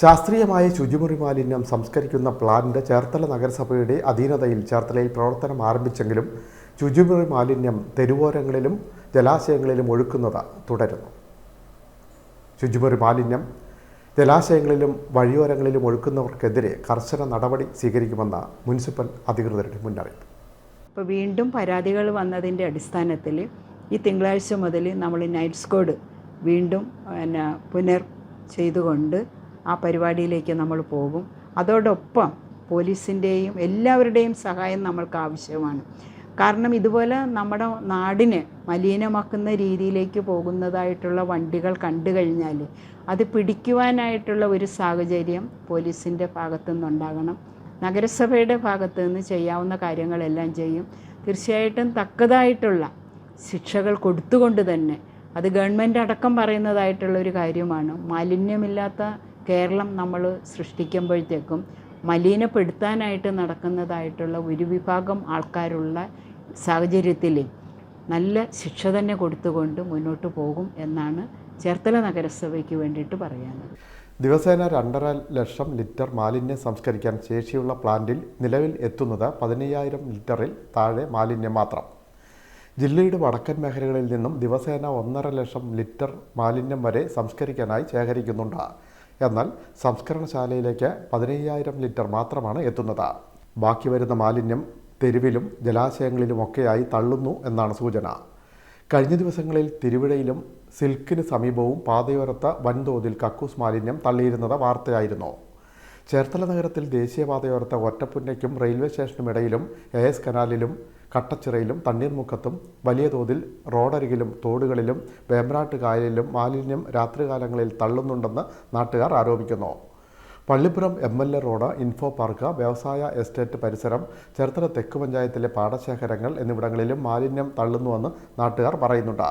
ശാസ്ത്രീയമായ ശുചിമുറി മാലിന്യം സംസ്കരിക്കുന്ന പ്ലാന്റ് ചേർത്തല നഗരസഭയുടെ അധീനതയിൽ ചേർത്തലയിൽ പ്രവർത്തനം ആരംഭിച്ചെങ്കിലും ശുചിമുറി മാലിന്യം തെരുവോരങ്ങളിലും ജലാശയങ്ങളിലും ഒഴുക്കുന്നത് തുടരുന്നു. ശുചിമുറി മാലിന്യം ജലാശയങ്ങളിലും വഴിയോരങ്ങളിലും ഒഴുക്കുന്നവർക്കെതിരെ കർശന നടപടി സ്വീകരിക്കുമെന്ന മുനിസിപ്പൽ അധികൃതരുടെ മുന്നറിയിപ്പ്. ഇപ്പോൾ വീണ്ടും പരാതികൾ വന്നതിൻ്റെ അടിസ്ഥാനത്തിൽ ഈ തിങ്കളാഴ്ച മുതൽ നമ്മൾ നൈറ്റ് സ്ക്വാഡ് വീണ്ടും പുനർ ചെയ്തുകൊണ്ട് ആ പരിപാടിയിലേക്ക് നമ്മൾ പോകും. അതോടൊപ്പം പോലീസിൻ്റെയും എല്ലാവരുടെയും സഹായം നമ്മൾക്ക് ആവശ്യമാണ്. കാരണം ഇതുപോലെ നമ്മുടെ നാടിനെ മലിനമാക്കുന്ന രീതിയിലേക്ക് പോകുന്നതായിട്ടുള്ള വണ്ടികൾ കണ്ടു കഴിഞ്ഞാൽ അത് പിടിക്കുവാനായിട്ടുള്ള ഒരു സാഹചര്യം പോലീസിൻ്റെ ഭാഗത്തു നിന്നുണ്ടാകണം. നഗരസഭയുടെ ഭാഗത്തു നിന്ന് ചെയ്യാവുന്ന കാര്യങ്ങളെല്ലാം ചെയ്യും. തീർച്ചയായിട്ടും തക്കതായിട്ടുള്ള ശിക്ഷകൾ കൊടുത്തുകൊണ്ട് തന്നെ, അത് ഗവൺമെൻറ് അടക്കം പറയുന്നതായിട്ടുള്ളൊരു കാര്യമാണ്. മാലിന്യമില്ലാത്ത കേരളം നമ്മൾ സൃഷ്ടിക്കുമ്പോഴത്തേക്കും മലിനപ്പെടുത്താനായിട്ട് നടക്കുന്നതായിട്ടുള്ള ഒരു വിഭാഗം ആൾക്കാരുള്ള സാഹചര്യത്തിൽ നല്ല ശിക്ഷ തന്നെ കൊടുത്തുകൊണ്ട് മുന്നോട്ട് പോകും എന്നാണ് ചേർത്തല നഗരസഭയ്ക്ക് വേണ്ടിയിട്ട് പറയാനുള്ളത്. ദിവസേന 2.5 ലക്ഷം ലിറ്റർ മാലിന്യം സംസ്കരിക്കാൻ ശേഷിയുള്ള പ്ലാന്റിൽ നിലവിൽ എത്തുന്നത് 15,000 ലിറ്ററിൽ താഴെ മാലിന്യം മാത്രം. ജില്ലയുടെ വടക്കൻ മേഖലകളിൽ നിന്നും ദിവസേന 1.5 ലക്ഷം ലിറ്റർ മാലിന്യം വരെ സംസ്കരിക്കാനായി ശേഖരിക്കുന്നുണ്ട്. എന്നാൽ സംസ്കരണശാലയിലേക്ക് 15,000 ലിറ്റർ മാത്രമാണ് എത്തുന്നത്. ബാക്കി വരുന്ന മാലിന്യം തെരുവിലും ജലാശയങ്ങളിലുമൊക്കെയായി തള്ളുന്നു എന്നാണ് സൂചന. കഴിഞ്ഞ ദിവസങ്ങളിൽ തിരുവിഴയിലും സിൽക്കിന് സമീപവും പാതയോരത്ത് വൻതോതിൽ കക്കൂസ് മാലിന്യം തള്ളിയിരുന്നത് വാർത്തയായിരുന്നു. ചേർത്തല നഗരത്തിൽ ദേശീയപാതയോരത്ത് ഒറ്റപ്പുന്നയ്ക്കും റെയിൽവേ സ്റ്റേഷനുമിടയിലും AS കനാലിലും കട്ടച്ചിറയിലും തണ്ണീർമുക്കത്തും വലിയ തോതിൽ റോഡരികിലും തോടുകളിലും വേമ്പനാട്ട് കായലിലും മാലിന്യം രാത്രികാലങ്ങളിൽ തള്ളുന്നുണ്ടെന്ന് നാട്ടുകാർ ആരോപിക്കുന്നു. Pallippuram MLA road, info park, വ്യവസായ എസ്റ്റേറ്റ് പരിസരം, ചേർത്തല തെക്ക് പഞ്ചായത്തിലെ പാടശേഖരങ്ങൾ എന്നിവിടങ്ങളിലും മാലിന്യം തള്ളുന്നുവെന്ന് നാട്ടുകാർ പറയുന്നുണ്ട്.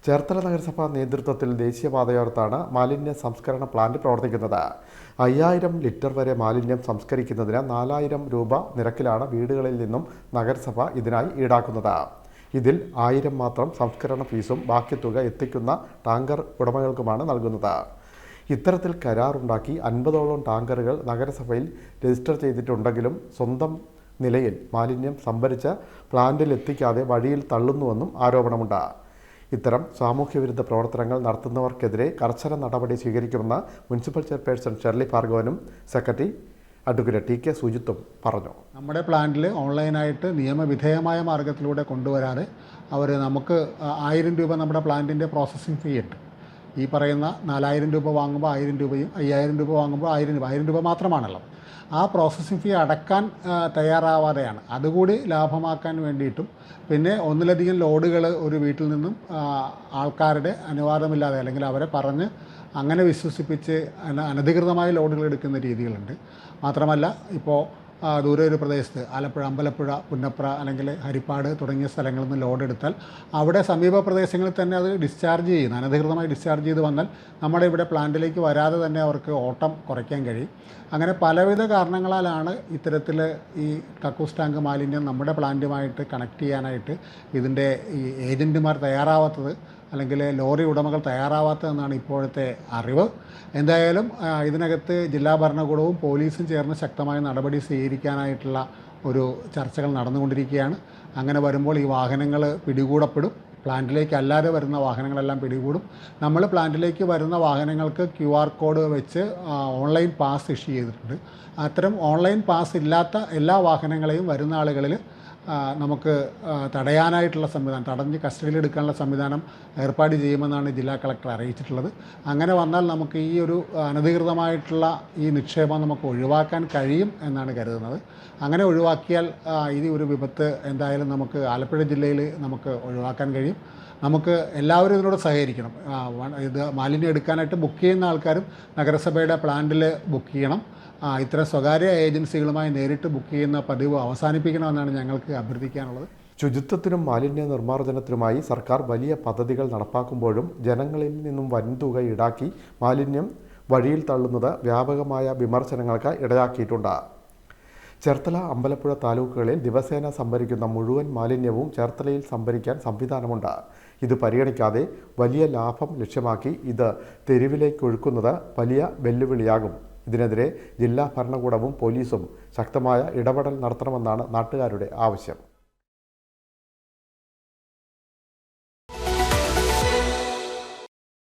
ചേർത്തല നഗരസഭാ നേതൃത്വത്തിൽ ദേശീയപാതയോരത്താണ് മാലിന്യ സംസ്കരണ പ്ലാന്റ് പ്രവർത്തിക്കുന്നത്. 5,000 ലിറ്റർ വരെ മാലിന്യം സംസ്കരിക്കുന്നതിന് 4,000 രൂപ നിരക്കിലാണ് വീടുകളിൽ നിന്നും നഗരസഭ ഇതിനായി ഈടാക്കുന്നത്. ഇതിൽ 1,000 മാത്രം സംസ്കരണ ഫീസും ബാക്കി തുക എത്തിക്കുന്ന ടാങ്കർ ഉടമകൾക്കുമാണ് നൽകുന്നത്. ഇത്തരത്തിൽ കരാറുണ്ടാക്കി 50ഓളം ടാങ്കറുകൾ നഗരസഭയിൽ രജിസ്റ്റർ ചെയ്തിട്ടുണ്ടെങ്കിലും സ്വന്തം നിലയിൽ മാലിന്യം സംഭരിച്ച് പ്ലാന്റിൽ എത്തിക്കാതെ വഴിയിൽ തള്ളുന്നുവെന്നും ആരോപണമുണ്ട്. ഇത്തരം സാമൂഹ്യവിരുദ്ധ പ്രവർത്തനങ്ങൾ നടത്തുന്നവർക്കെതിരെ കർശന നടപടി സ്വീകരിക്കുമെന്ന് മുനിസിപ്പൽ ചെയർപേഴ്സൺ ഷെർലി ഭാർഗവനും സെക്രട്ടറി അഡ്വക്കേറ്റ് TK സുജിത്തും പറഞ്ഞു. നമ്മുടെ പ്ലാന്റിൽ ഓൺലൈനായിട്ട് നിയമവിധേയമായ മാർഗത്തിലൂടെ കൊണ്ടുവരാതെ അവർ നമുക്ക് 1,000 രൂപ നമ്മുടെ പ്ലാന്റിൻ്റെ പ്രോസസ്സിംഗ് ഫീ ഉണ്ട്. ഈ പറയുന്ന 4,000 രൂപ വാങ്ങുമ്പോൾ 1,000 രൂപയും 5,000 രൂപ വാങ്ങുമ്പോൾ 1,000 രൂപ മാത്രമാണല്ലോ. ആ പ്രോസസ്സിംഗ് ഫീ അടക്കാൻ തയ്യാറാവാതെയാണ്. അതുകൂടി ലാഭമാക്കാൻ വേണ്ടിയിട്ടും പിന്നെ ഒന്നിലധികം ലോഡുകൾ ഒരു വീട്ടിൽ നിന്നും ആൾക്കാരുടെ അനുവാദമില്ലാതെ അല്ലെങ്കിൽ അവരെ പറഞ്ഞ് അങ്ങനെ വിശ്വസിപ്പിച്ച് അനധികൃതമായ ലോഡുകൾ എടുക്കുന്ന രീതികളുണ്ട്. മാത്രമല്ല ഇപ്പോൾ ദൂരെ ഒരു പ്രദേശത്ത് ആലപ്പുഴ, അമ്പലപ്പുഴ, പുന്നപ്ര അല്ലെങ്കിൽ ഹരിപ്പാട് തുടങ്ങിയ സ്ഥലങ്ങളിൽ നിന്ന് ലോഡ് എടുത്താൽ അവിടെ സമീപ പ്രദേശങ്ങളിൽ തന്നെ അത് ഡിസ്ചാർജ് ചെയ്യുന്നു. അനധികൃതമായി ഡിസ്ചാർജ് ചെയ്ത് വന്നാൽ നമ്മുടെ ഇവിടെ പ്ലാന്റിലേക്ക് വരാതെ തന്നെ അവർക്ക് ഓട്ടം കുറയ്ക്കാൻ കഴിയും. അങ്ങനെ പലവിധ കാരണങ്ങളാലാണ് ഇത്തരത്തിൽ ഈ കക്കൂസ് ടാങ്ക് മാലിന്യം നമ്മുടെ പ്ലാന്റുമായിട്ട് കണക്ട് ചെയ്യാനായിട്ട് ഇതിൻ്റെ ഈ ഏജൻറ്റുമാർ തയ്യാറാവാത്തത് അല്ലെങ്കിൽ ലോറി ഉടമകൾ തയ്യാറാവാത്തതെന്നാണ് ഇപ്പോഴത്തെ അറിവ്. എന്തായാലും ഇതിനകത്ത് ജില്ലാ ഭരണകൂടവും പോലീസും ചേർന്ന് ശക്തമായ നടപടി സ്വീകരിക്കാനായിട്ടുള്ള ഒരു ചർച്ചകൾ നടന്നുകൊണ്ടിരിക്കുകയാണ്. അങ്ങനെ വരുമ്പോൾ ഈ വാഹനങ്ങൾ പിടികൂടപ്പെടും. പ്ലാന്റിലേക്ക് അല്ലാതെ വരുന്ന വാഹനങ്ങളെല്ലാം പിടികൂടും. നമ്മൾ പ്ലാന്റിലേക്ക് വരുന്ന വാഹനങ്ങൾക്ക് QR കോഡ് വെച്ച് ഓൺലൈൻ പാസ് ഇഷ്യൂ ചെയ്തിട്ടുണ്ട്. അത്തരം ഓൺലൈൻ പാസ് ഇല്ലാത്ത എല്ലാ വാഹനങ്ങളെയും വരുന്ന ആളുകളിൽ നമുക്ക് തടയാനായിട്ടുള്ള സംവിധാനം, തടഞ്ഞ് കസ്റ്റഡിയിലെടുക്കാനുള്ള സംവിധാനം ഏർപ്പാട് ചെയ്യുമെന്നാണ് ജില്ലാ കളക്ടർ അറിയിച്ചിട്ടുള്ളത്. അങ്ങനെ വന്നാൽ നമുക്ക് ഈ ഒരു അനധികൃതമായിട്ടുള്ള ഈ നിക്ഷേപം നമുക്ക് ഒഴിവാക്കാൻ കഴിയും എന്നാണ് കരുതുന്നത്. അങ്ങനെ ഒഴിവാക്കിയാൽ ഈ ഒരു വിപത്ത് എന്തായാലും നമുക്ക് ആലപ്പുഴ ജില്ലയിൽ നമുക്ക് ഒഴിവാക്കാൻ കഴിയും. നമുക്ക് എല്ലാവരും ഇതിനോട് സഹകരിക്കണം. ഇത് മാലിന്യം എടുക്കാനായിട്ട് ബുക്ക് ചെയ്യുന്ന ആൾക്കാരും നഗരസഭയുടെ പ്ലാന്റിൽ ബുക്ക് ചെയ്യണം. ഇത്തരം സ്വകാര്യ ഏജൻസികളുമായി നേരിട്ട് ബുക്ക് ചെയ്യുന്ന പതിവ് അവസാനിപ്പിക്കണമെന്നാണ് ഞങ്ങൾക്ക് അഭ്യർത്ഥിക്കാനുള്ളത്. ശുചിത്വത്തിനും മാലിന്യ നിർമ്മാർജ്ജനത്തിനുമായി സർക്കാർ വലിയ പദ്ധതികൾ നടപ്പാക്കുമ്പോഴും ജനങ്ങളിൽ നിന്നും വൻതുക ഈടാക്കി മാലിന്യം വഴിയിൽ തള്ളുന്നത് വ്യാപകമായ വിമർശനങ്ങൾക്ക് ഇടയാക്കിയിട്ടുണ്ട്. ചേർത്തല, അമ്പലപ്പുഴ താലൂക്കുകളിൽ ദിവസേന സംഭരിക്കുന്ന മുഴുവൻ മാലിന്യവും ചേർത്തലയിൽ സംഭരിക്കാൻ സംവിധാനമുണ്ട്. ഇത് പരിഗണിക്കാതെ വലിയ ലാഭം ലക്ഷ്യമാക്കി ഇത് തെരുവിലേക്ക് ഒഴുക്കുന്നത് വലിയ വെല്ലുവിളിയാകും. ഇതിനെതിരെ ജില്ലാ ഭരണകൂടവും പോലീസും ശക്തമായ ഇടപെടൽ നടത്തണമെന്നാണ് നാട്ടുകാരുടെ ആവശ്യം.